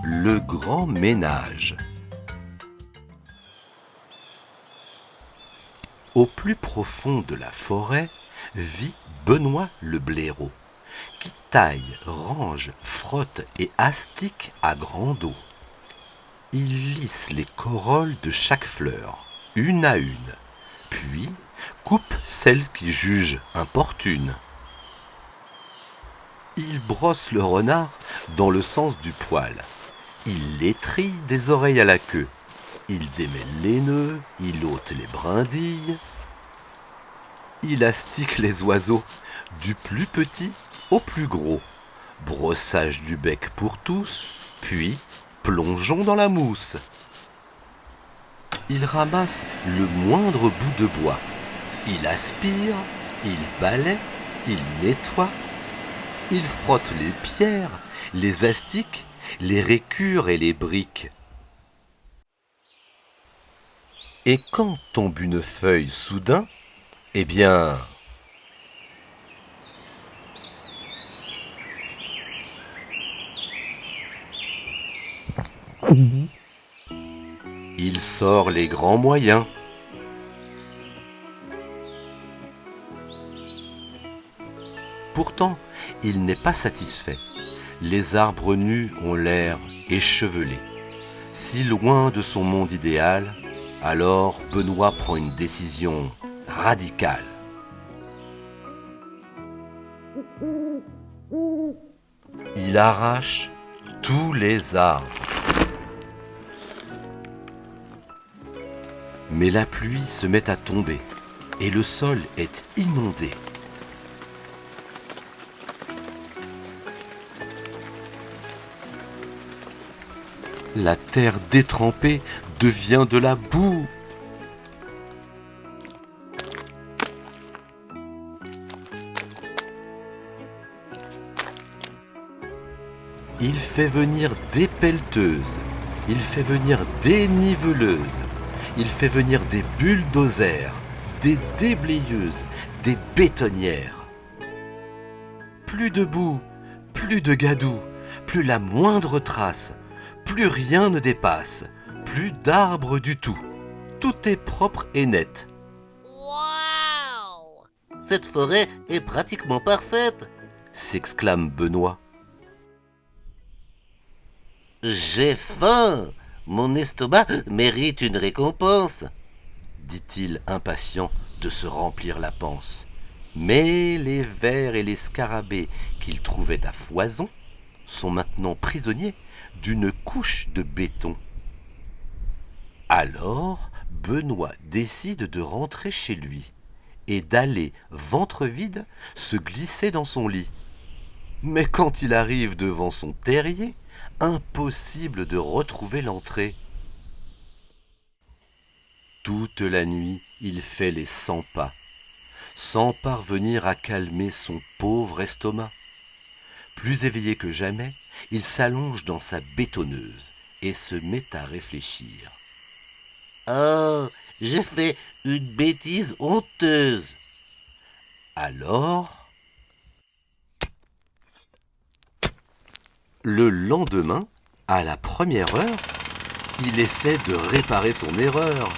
Le grand ménage. Au plus profond de la forêt vit Benoît le blaireau, qui taille, range, frotte et astique à grande eau. Il lisse les corolles de chaque fleur, une à une, puis coupe celles qu'il juge importunes. Il brosse le renard dans le sens du poil. Il l'étrille des oreilles à la queue. Il démêle les nœuds, il ôte les brindilles. Il astique les oiseaux, du plus petit au plus gros. Brossage du bec pour tous, puis plongeons dans la mousse. Il ramasse le moindre bout de bois. Il aspire, il balaie, il nettoie. Il frotte les pierres, les astiques, les récures et les briques. Et quand tombe une feuille soudain, eh bien, il sort les grands moyens. Pourtant, il n'est pas satisfait. Les arbres nus ont l'air échevelés. Si loin de son monde idéal, alors Benoît prend une décision radicale. Il arrache tous les arbres. Mais la pluie se met à tomber et le sol est inondé. La terre détrempée devient de la boue. Il fait venir des pelleteuses, il fait venir des niveleuses, il fait venir des bulldozers, des déblayeuses, des bétonnières. Plus de boue, plus de gadou, plus la moindre trace. Plus rien ne dépasse, plus d'arbres du tout. Tout est propre et net. Wow! Cette forêt est pratiquement parfaite, s'exclame Benoît. J'ai faim, mon estomac mérite une récompense, dit-il impatient de se remplir la panse. Mais les vers et les scarabées qu'il trouvait à foison sont maintenant prisonniers d'une couche de béton. Alors, Benoît décide de rentrer chez lui et d'aller, ventre vide, se glisser dans son lit. Mais quand il arrive devant son terrier, impossible de retrouver l'entrée. Toute la nuit, il fait les 100 pas, sans parvenir à calmer son pauvre estomac. Plus éveillé que jamais, il s'allonge dans sa bétonneuse et se met à réfléchir. Oh, j'ai fait une bêtise honteuse. Alors, le lendemain, à la première heure, il essaie de réparer son erreur.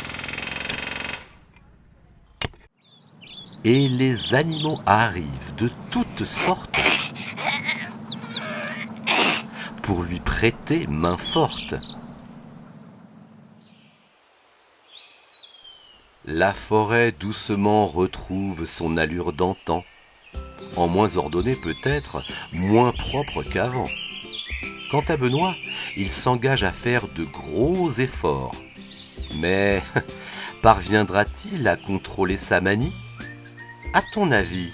Et les animaux arrivent de toutes sortes pour lui prêter main forte. La forêt doucement retrouve son allure d'antan, en moins ordonnée peut-être, moins propre qu'avant. Quant à Benoît, il s'engage à faire de gros efforts. Mais parviendra-t-il à contrôler sa manie ? À ton avis,